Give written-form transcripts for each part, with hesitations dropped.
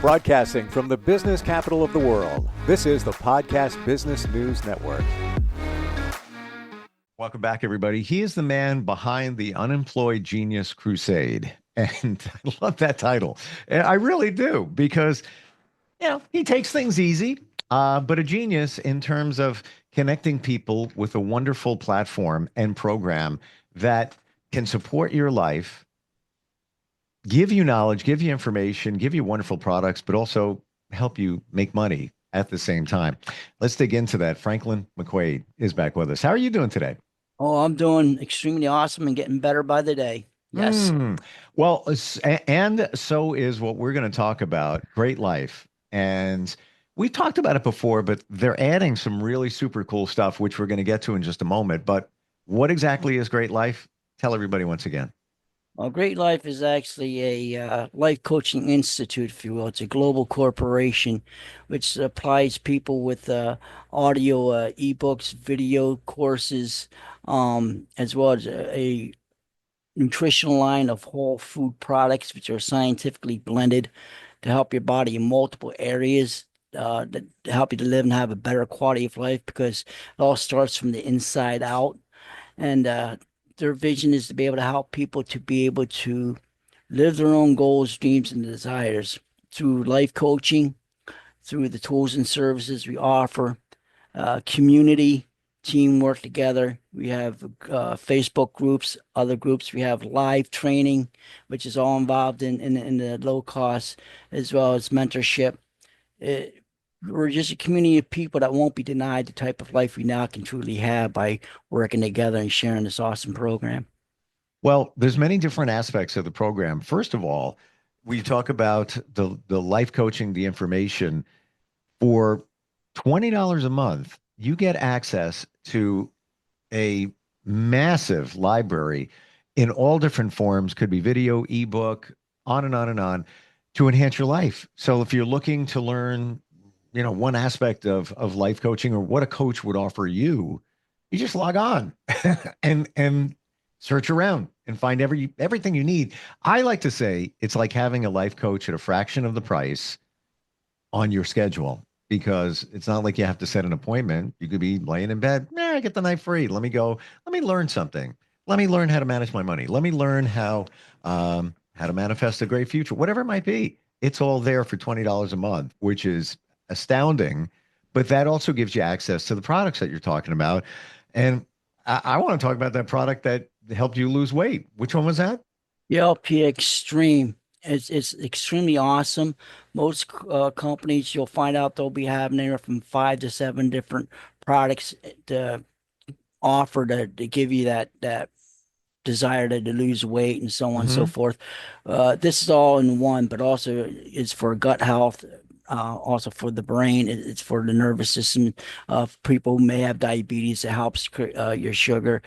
Broadcasting from the business capital of the world, this is the Podcast Business News Network. Welcome back, everybody. He is the man behind the Unemployed Genius Crusade. And I love that title. I really do, because, he takes things easy, but a genius in terms of connecting people with a wonderful platform and program that can support your life, give you knowledge, give you information, give you wonderful products, but also help you make money at the same time. Let's dig into that. Franklin McQuaid is back with us. How are you doing today? Oh, I'm doing extremely awesome and getting better by the day. Yes. Well, and so is what we're going to talk about, Great Life. And we've talked about it before, but they're adding some really super cool stuff, which we're going to get to in just a moment. But what exactly is Great Life? Tell everybody once again. Well, Great Life is actually a life coaching institute, if you will. It's a global corporation which supplies people with audio, ebooks, video courses, as well as a nutritional line of whole food products, which are scientifically blended to help your body in multiple areas, that help you to live and have a better quality of life, because it all starts from the inside out. And their vision is to be able to help people to be able to live their own goals, dreams, and desires through life coaching, through the tools and services we offer, community, teamwork together. We have Facebook groups, other groups. We have live training, which is all involved in the low cost, as well as mentorship. We're just a community of people that won't be denied the type of life we now can truly have by working together and sharing this awesome program. Well, there's many different aspects of the program. First of all, we talk about the life coaching, the information. For $20 a month, you get access to a massive library in all different forms, could be video, ebook, on and on and on, to enhance your life. So if you're looking to learn, one aspect of life coaching, or what a coach would offer you, you just log on and search around and find everything you need. I like to say it's like having a life coach at a fraction of the price on your schedule, because it's not like you have to set an appointment. You could be laying in bed. I get the night free. Let me go. Let me learn something. Let me learn how to manage my money. Let me learn how to manifest a great future, whatever it might be. It's all there for $20 a month, which is astounding. But that also gives you access to the products that you're talking about. And I want to talk about that product that helped you lose weight. Which one was that? The LP Extreme. It's extremely awesome. Most companies, you'll find out they'll be having anywhere from 5 to 7 different products to offer to give you that desire to lose weight and so on and so forth. This is all in one, but also is for gut health, also for the brain. It's for the nervous system. People who may have diabetes. It helps your sugar,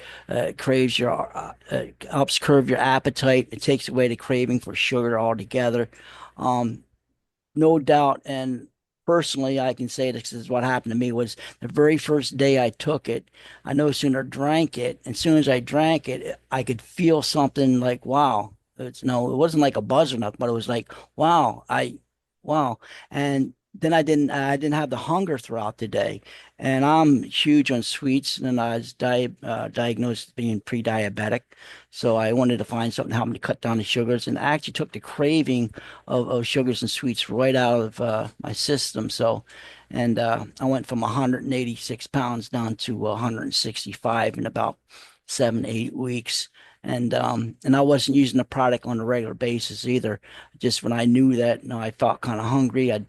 craves your helps curb your appetite. It takes away the craving for sugar altogether. No doubt, and personally, I can say this is what happened to me. Was the very first day I took it, I no sooner drank it, and as soon as I drank it, I could feel something like, wow. It wasn't like a buzz or nothing, but it was like, wow, wow. And then I didn't have the hunger throughout the day. And I'm huge on sweets, and I was diagnosed as being pre-diabetic. So I wanted to find something to help me to cut down the sugars, and I actually took the craving of sugars and sweets right out of my system. So, and I went from 186 pounds down to 165 in about 7, 8 weeks. And I wasn't using the product on a regular basis either. Just when I knew that, I felt kind of hungry, I'd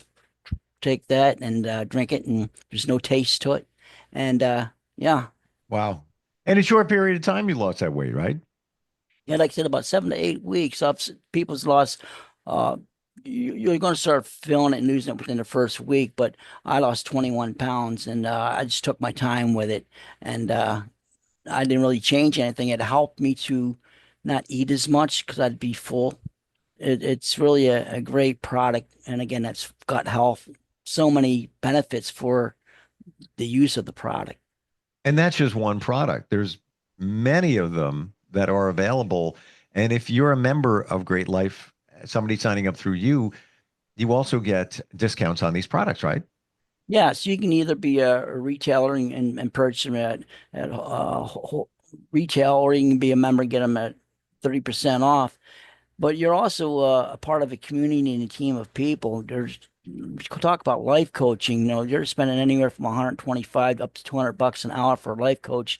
take that and drink it, and there's no taste to it. And yeah, Wow. In a short period of time, you lost that weight, right? yeah, like I said, about 7 to 8 weeks. People's lost. Uh, you're going to start feeling it and losing it within the first week. But I lost 21 pounds, and I just took my time with it, and I didn't really change anything. It helped me to not eat as much because I'd be full. It's really a great product. And again, that's gut health. So many benefits for the use of the product. And that's just one product. There's many of them that are available. And if you're a member of Great Life, somebody signing up through you, you also get discounts on these products, right? Yeah, so you can either be a retailer and purchase them at retail, or you can be a member and get them at 30% off. But you're also a part of a community and a team of people. There's talk about life coaching. You're spending anywhere from 125 up to $200 an hour for a life coach,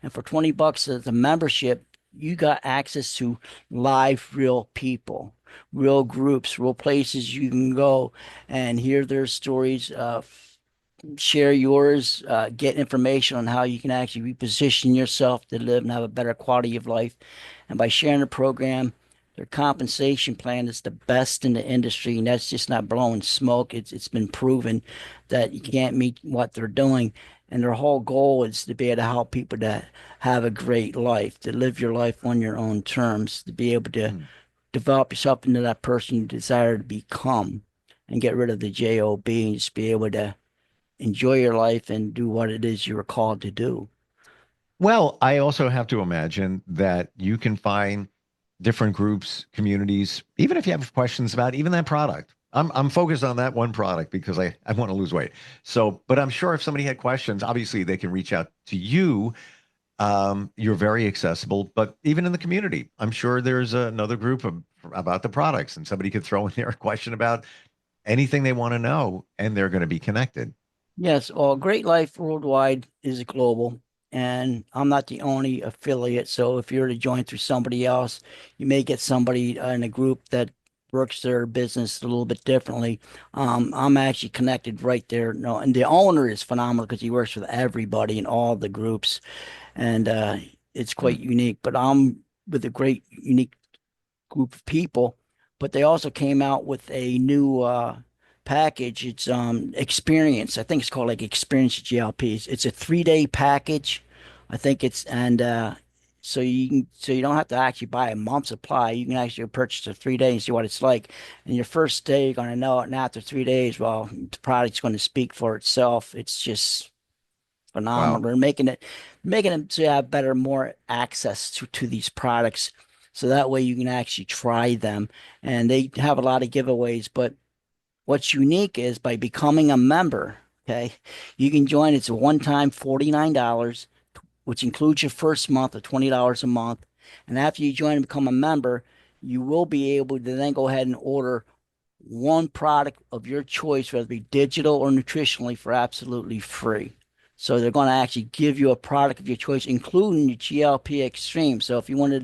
and for $20 as a membership, you got access to live, real people, real groups, real places you can go and hear their stories. Share yours, get information on how you can actually reposition yourself to live and have a better quality of life. And by sharing the program, their compensation plan is the best in the industry, and that's just not blowing smoke. It's been proven that you can't meet what they're doing. And their whole goal is to be able to help people to have a great life, to live your life on your own terms, to be able to Hmm. develop yourself into that person you desire to become, and get rid of the job and just be able to enjoy your life and do what it is you were called to do. Well, I also have to imagine that you can find different groups, communities, even if you have questions about even that product. I'm focused on that one product because I want to lose weight. So, but I'm sure if somebody had questions, obviously they can reach out to you. You're very accessible, but even in the community, I'm sure there's another group about the products, and somebody could throw in there a question about anything they want to know, and they're going to be connected. Yes, well, Great Life Worldwide is global, and I'm not the only affiliate. So if you're to join through somebody else, you may get somebody in a group that works their business a little bit differently. I'm actually connected right there. No, and the owner is phenomenal because he works with everybody in all the groups, and it's Hmm. quite unique. But I'm with a great, unique group of people, but they also came out with a new package. It's experience. I think it's called like Experience GLPs. It's a 3-day package. I think it's and so you don't have to actually buy a month supply. You can actually purchase a 3-day and see what it's like. And your first day you're gonna know it, and after 3 days, well, the product's going to speak for itself. It's just phenomenal. Wow. They're making it so you have better, more access to these products. So that way you can actually try them. And they have a lot of giveaways. But what's unique is by becoming a member, okay, you can join. It's a one-time $49, which includes your first month of $20 a month. And after you join and become a member, you will be able to then go ahead and order one product of your choice, whether it be digital or nutritionally, for absolutely free. So they're going to actually give you a product of your choice, including your GLP Extreme. So if you wanted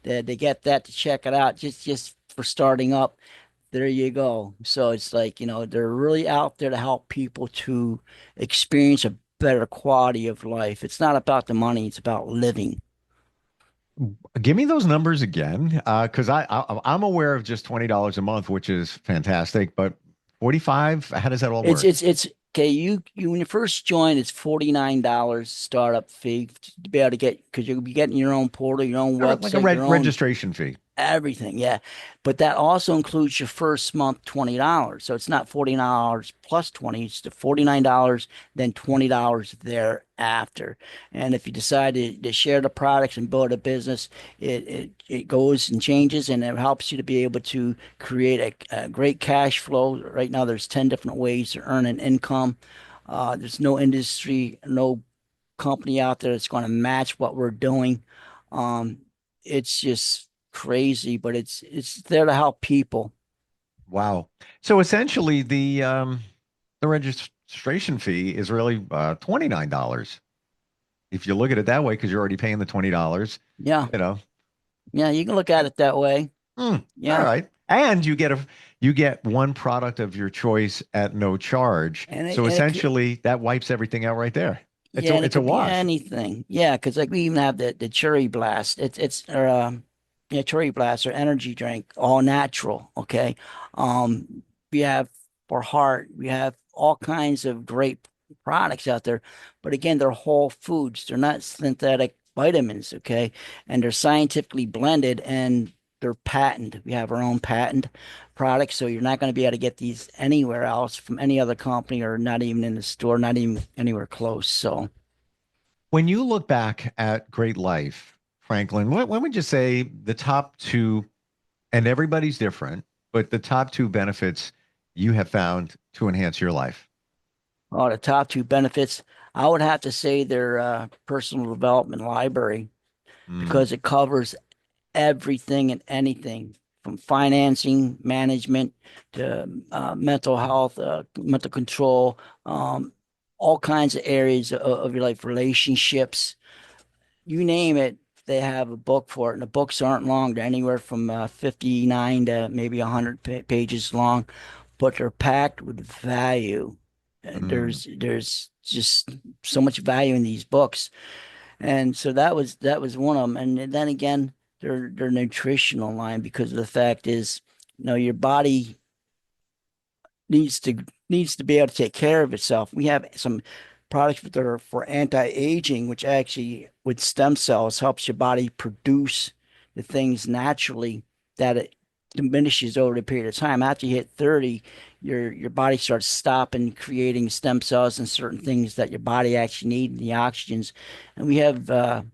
to get that to check it out, just for starting up, there you go. So it's like, they're really out there to help people to experience a better quality of life. It's not about the money, it's about living. Give me those numbers again, because I'm aware of just $20 a month, which is fantastic. But 45, how does that all It's work? it's it's okay. You when you first join, it's $49 startup fee to be able to get, because you'll be getting your own portal, your own All right, like a website, your own registration fee. everything. Yeah, but that also includes your first month $20. So it's not $49 plus 20. It's the $49, then $20 thereafter. And if you decide to share the products and build a business, it goes and changes, and it helps you to be able to create a great cash flow. Right now, there's 10 different ways to earn an income. There's no industry, no company out there that's going to match what we're doing. Um, it's just crazy, but it's there to help people. Wow. So essentially, the registration fee is really $29 if you look at it that way, because you're already paying the $20. Yeah, You know. yeah, you can look at it that way. Hmm, all Yeah, right. And you get one product of your choice at no charge. and it, So and it could, essentially, that wipes everything out right there. It's yeah, a and it it's a could be wash. anything. Yeah, because like we even have the cherry blast. It's yeah, cherry blast or energy drink, all natural. Okay, we have for heart, we have all kinds of great products out there, but again, they're whole foods. They're not synthetic vitamins. Okay, and they're scientifically blended, and they're patented. We have our own patent products, so you're not going to be able to get these anywhere else from any other company, or not even in the store, not even anywhere close. So. When you look back at Great Life, Franklin, what would you say the top two, and everybody's different, but the top two benefits you have found to enhance your life? Oh, the top two benefits, I would have to say their personal development library Mm, because it covers everything and anything from financing, management to mental health, mental control, all kinds of areas of your life, relationships, you name it. They have a book for it, and the books aren't long. They're anywhere from 59 to maybe 100 pages long, but they're packed with value. mm. There's just so much value in these books, and so that was one of them. And then again, their nutritional line because the fact is, your body needs to needs to be able to take care of itself. We have some products that are for anti-aging, which actually with stem cells helps your body produce the things naturally that it diminishes over a period of time. After you hit 30, your body starts stopping creating stem cells and certain things that your body actually needs, the oxygens. And we have the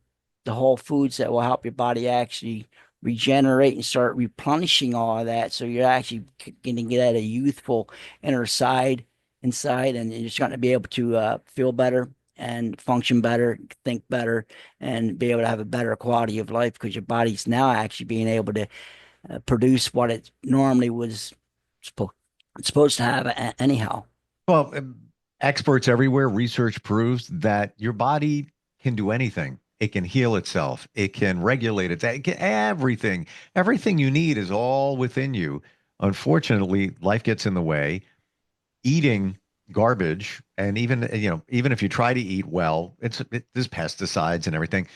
whole foods that will help your body actually regenerate and start replenishing all of that. So you're actually going to get at a youthful inner side inside, and you're just going to be able to feel better and function better, think better, and be able to have a better quality of life because your body's now actually being able to produce what it normally was supposed supposed to have anyhow. Well, experts everywhere, research proves that your body can do anything. It can heal itself. It can regulate everything. Everything you need is all within you. Unfortunately, life gets in the way. Eating garbage, and even if you try to eat well, there's pesticides and everything.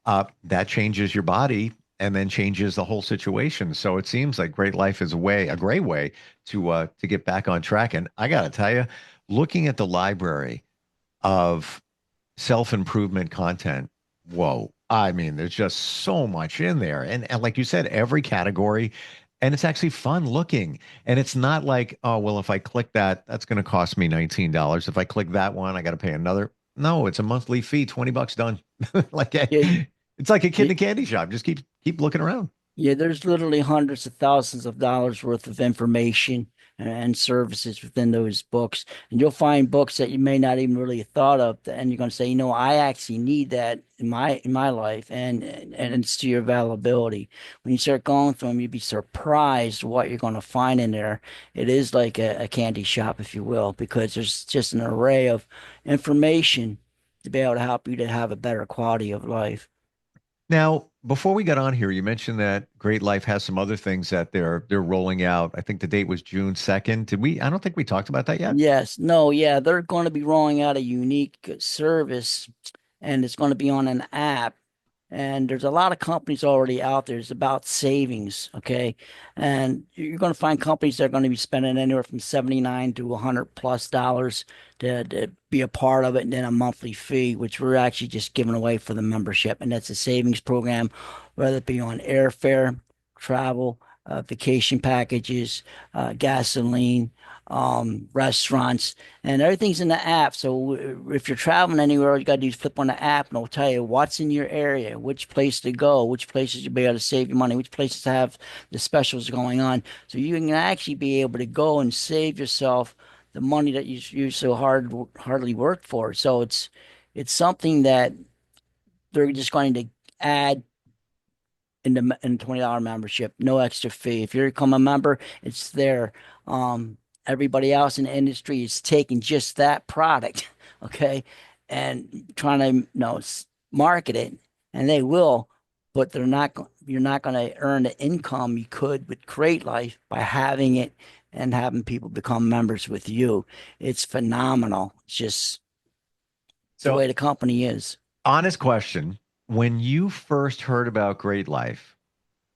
That changes your body and then changes the whole situation. So it seems like Great Life is a great way to get back on track. And I got to tell you, looking at the library of self-improvement content, whoa. I mean, there's just so much in there. And like you said, every category, and it's actually fun looking. And it's not like, oh, well, if I click that, that's going to cost me $19. If I click that one, I got to pay another. No, it's a monthly fee, $20 done. Like Yeah, it's like a kid in yeah, a candy shop. Just keep looking around. yeah, there's literally hundreds of thousands of dollars worth of information and services within those books. And you'll find books that you may not even really have thought of, and you're going to say, I actually need that in my life, and it's to your availability. When you start going through them, you'd be surprised what you're going to find in there. It is like a candy shop, if you will, because there's just an array of information to be able to help you to have a better quality of life. Now, before we got on here, you mentioned that Great Life has some other things that they're rolling out. I think the date was June 2nd. Did we? I don't think we talked about that yet. Yes, no, yeah, they're going to be rolling out a unique service and it's going to be on an app. And there's a lot of companies already out there. It's about savings, okay? And you're going to find companies that are going to be spending anywhere from 79 to 100 plus dollars to be a part of it, and then a monthly fee, which we're actually just giving away for the membership. And that's a savings program, whether it be on airfare, travel, vacation packages, gasoline, restaurants, and everything's in the app. So if you're traveling anywhere, all you got to do is flip on the app and it'll tell you what's in your area, which place to go, which places you'll be able to save your money, which places have the specials going on. So you can actually be able to go and save yourself the money that you so hardly work for. So it's something that they're just going to add in the $20 membership, no extra fee. If you become a member, it's there. Everybody else in the industry is taking just that product, okay, and trying to market it, and they will, but they're not. You're not going to earn the income you could with Create Life by having it and having people become members with you. It's phenomenal. It's just the way So, the company is. honest question. When you first heard about Great Life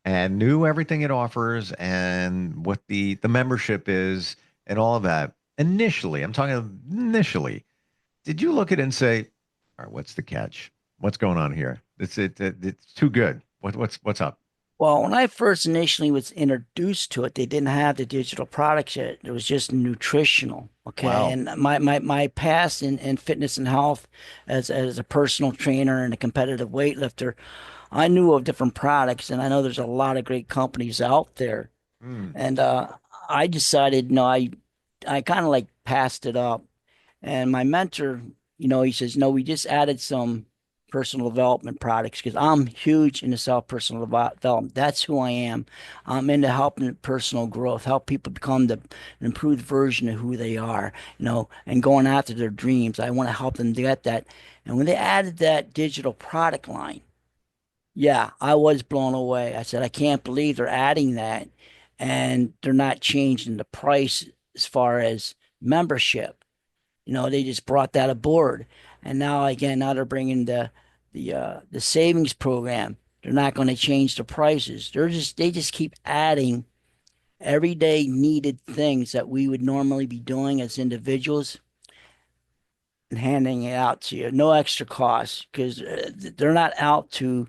and knew everything it offers and what the membership is and all of that, initially, I'm talking initially, did you look at it and say, all right, what's the catch? What's going on here? It's too good. What's up? Well, when I first initially was introduced to it, they didn't have the digital products yet. It was just nutritional. Okay. Wow. And my past in fitness and health as a personal trainer and a competitive weightlifter, I knew of different products and I know there's a lot of great companies out there. Mm. And I decided, no, I kind of like passed it up. And my mentor, he says, no, we just added some personal development products because I'm huge into self personal development. That's who I am. I'm into helping personal growth, help people become an improved version of who they are, and going after their dreams. I want to help them get that. And when they added that digital product line, yeah, I was blown away. I said, I can't believe they're adding that and they're not changing the price as far as membership. They just brought that aboard. And now again, now they're bringing the savings program. They're not going to change the prices. They just keep adding everyday needed things that we would normally be doing as individuals and handing it out to you. No extra cost because they're out to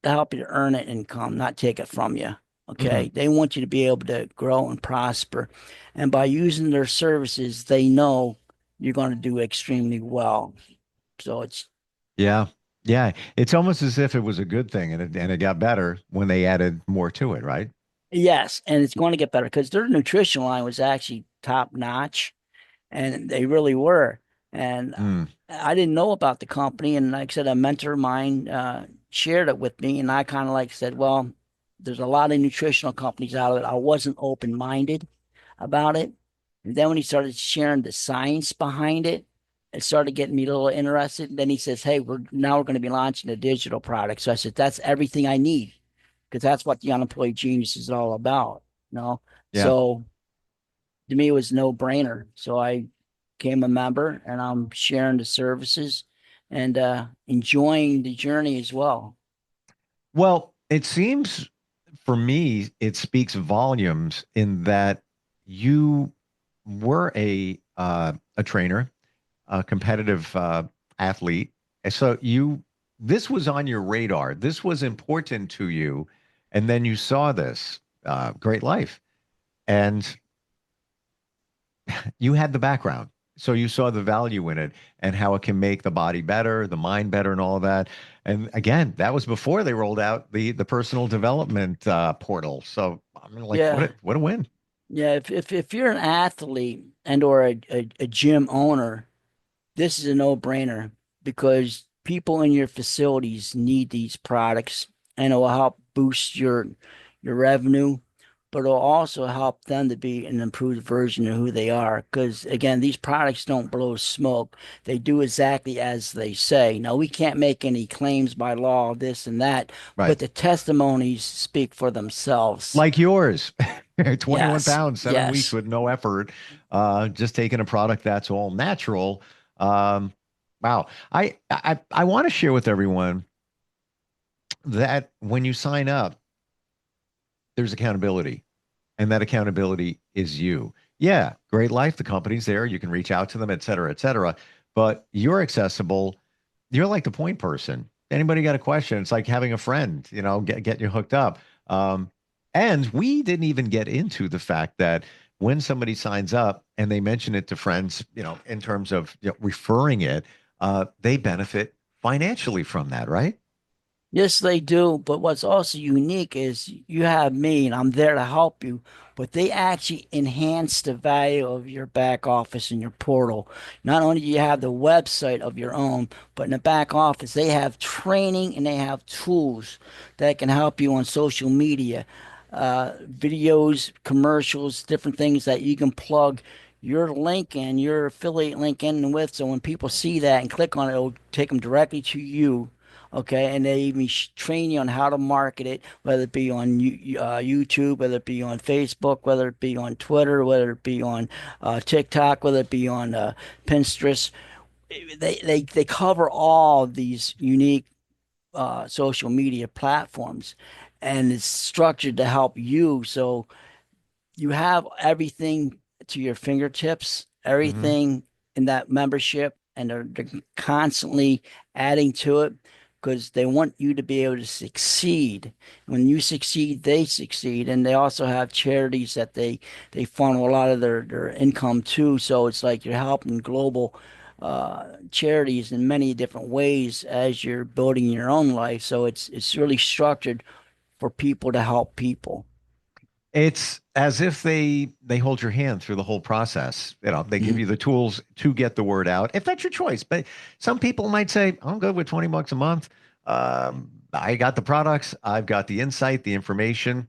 help you to earn an income, not take it from you. Hmm. Okay. They want you to be able to grow and prosper. And by using their services, they know you're going to do extremely well. So it's, Yeah. Yeah. It's almost as if it was a good thing and it got better when they added more to it, right? yes. And it's going to get better because their nutrition line was actually top notch. And they really were. And Mm. I didn't know about the company, and like I said, a mentor of mine shared it with me, and I kind of like said, well, there's a lot of nutritional companies out there. I wasn't open-minded about it, and then when he started sharing the science behind it, it started getting me a little interested. And then he says, "Hey, we're going to be launching a digital product." So I said, "That's everything I need," because that's what the Unemployed Genius is all about, you know. Yeah. So to me, it was no brainer. So I became a member and I'm sharing the services and enjoying the journey as well. Well, it seems for me, it speaks volumes in that you were a trainer, a competitive athlete. And so this was on your radar. This was important to you. And then you saw this great life and you had the background. So you saw the value in it and how it can make the body better, the mind better, and all of that. And again, that was before they rolled out the personal development portal. So I mean, like, Yeah. what a win! Yeah. If you're an athlete and or a gym owner, this is a no-brainer because people in your facilities need these products and it will help boost your revenue, but it'll also help them to be an improved version of who they are. Because again, these products don't blow smoke. They do exactly as they say. Now, we can't make any claims by law, this and that, Right, but the testimonies speak for themselves. like yours, 21 Yes, pounds, 7 weeks yes. with no effort, just taking a product that's all natural. Wow, I want to share with everyone that when you sign up, there's accountability. And that accountability is you. Yeah, great life. The company's there. You can reach out to them, et cetera, et cetera. But you're accessible. You're like the point person. Anybody got a question? It's like having a friend, get you hooked up. And we didn't even get into the fact that when somebody signs up and they mention it to friends, in terms of referring it, they benefit financially from that, right? Yes, they do. But what's also unique is you have me and I'm there to help you, but they actually enhance the value of your back office and your portal. Not only do you have the website of your own, but in the back office, they have training and they have tools that can help you on social media, videos, commercials, different things that you can plug your link in, your affiliate link in with. So when people see that and click on it, it'll take them directly to you. Okay, and they even train you on how to market it, whether it be on YouTube, whether it be on Facebook, whether it be on Twitter, whether it be on TikTok, whether it be on Pinterest. They cover all these unique social media platforms, and it's structured to help you. So you have everything to your fingertips, Hmm. everything in that membership, and they're constantly adding to it because they want you to be able to succeed. When you succeed, they succeed, and they also have charities that they funnel a lot of their income to. So it's like you're helping global charities in many different ways as you're building your own life. So it's really structured for people to help people. It's as if they hold your hand through the whole process. They give Mhm. you the tools to get the word out, if that's your choice. But some people might say, "I'm good with $20 a month. I got the products, I've got the insight, the information.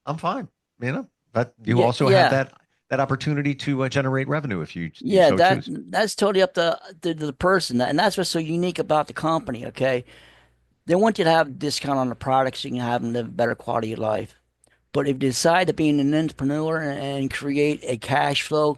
I'm fine." But you Yeah, also have yeah, that opportunity to generate revenue if you yeah. so That choose. that's totally up to the person, and that's what's so unique about the company. Okay, they want you to have a discount on the products so you can have them live a better quality of life. But if you decide to be an entrepreneur and create a cash flow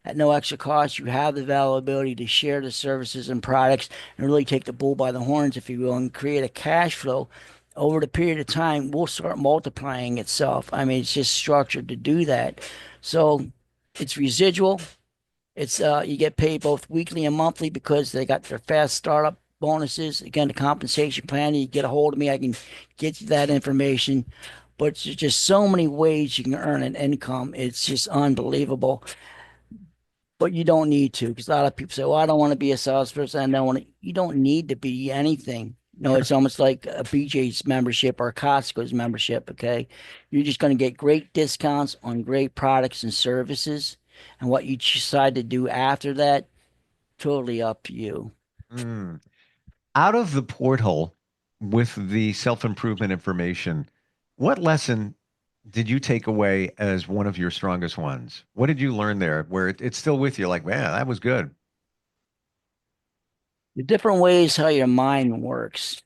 at no extra cost, you have the availability to share the services and products and really take the bull by the horns, if you will, and create a cash flow over the period of time will start multiplying itself. I mean, it's just structured to do that. So it's residual. It's you get paid both weekly and monthly because they got their fast startup bonuses. Again, the compensation plan, you get a hold of me, I can get you that information. But there's just so many ways you can earn an income. It's just unbelievable. But you don't need to, because a lot of people say, "Well, I don't want to be a salesperson. I don't want to." You don't need to be anything. It's almost like a BJ's membership or a Costco's membership. Okay, you're just going to get great discounts on great products and services, and what you decide to do after that, totally up to you. Mm. Out of the portal with the self-improvement information, what lesson did you take away as one of your strongest ones? What did you learn there where it's still with you? Like, man, that was good. The different ways how your mind works.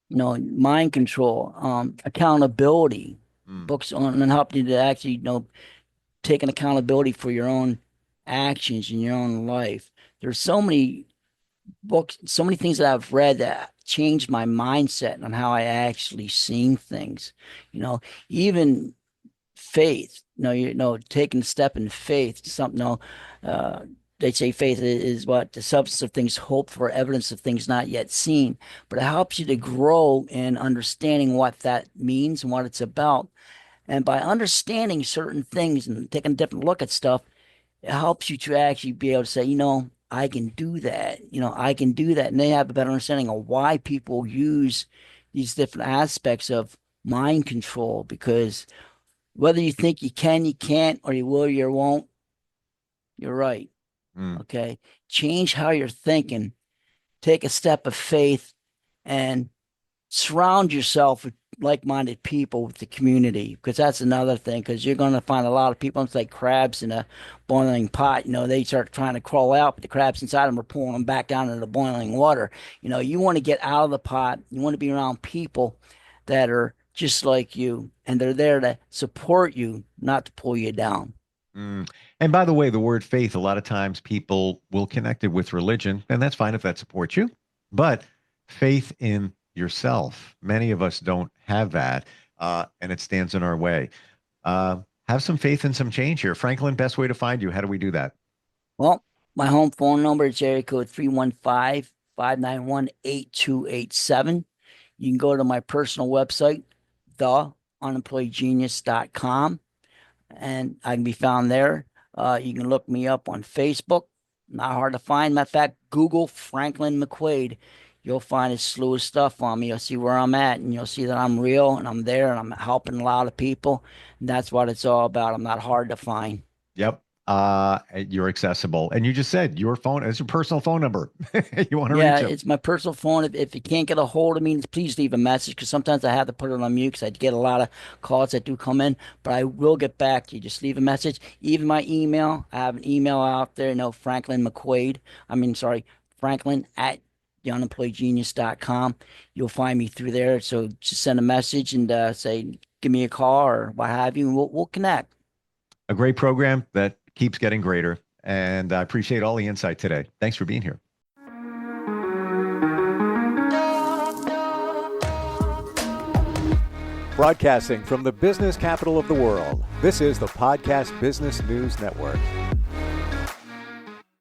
Mind control, accountability, Mm. books on and help you to actually, take an accountability for your own actions in your own life. There's so many books, so many things that I've read that changed my mindset on how I actually seeing things. You know, even faith. Taking a step in faith. Something. Uh, they say faith is what the substance of things hoped for, evidence of things not yet seen. But it helps you to grow in understanding what that means and what it's about. And by understanding certain things and taking a different look at stuff, it helps you to actually be able to say, I can do that. I can do that. And they have a better understanding of why people use these different aspects of mind control, because whether you think you can, you can't, or you will, you won't, you're right. Mm. Okay. Change how you're thinking. Take a step of faith and surround yourself with like-minded people with the community, because that's another thing, because you're going to find a lot of people. It's like crabs in a boiling pot. They start trying to crawl out, but the crabs inside them are pulling them back down into the boiling water. You want to get out of the pot. You want to be around people that are just like you, and they're there to support you, not to pull you down. Mm. And by the way, the word faith, a lot of times people will connect it with religion, and that's fine if that supports you. But faith in yourself, many of us don't have that, and it stands in our way. Have some faith and some change here. Franklin, best way to find you. How do we do that? Well, my home phone number is area code 315-591-8287. You can go to my personal website, theunemployedgenius.com, and I can be found there. You can look me up on Facebook. Not hard to find. Matter of fact, Google Franklin McQuaid. You'll find a slew of stuff on me. You'll see where I'm at, and you'll see that I'm real and I'm there and I'm helping a lot of people. And that's what it's all about. I'm not hard to find. Yep. You're accessible. And you just said your phone is your personal phone number. You want to Yeah, reach him. it's my personal phone. If you can't get a hold of me, please leave a message, because sometimes I have to put it on mute because I get a lot of calls that do come in. But I will get back to you. Just leave a message. Even my email, I have an email out there, Franklin McQuaid. Sorry, Franklin at theunemployedgenius.com. You'll find me through there. So just send a message and say, give me a call or what have you, and we'll connect. A great program that keeps getting greater. And I appreciate all the insight today. Thanks for being here. Broadcasting from the business capital of the world, this is the Podcast Business News Network.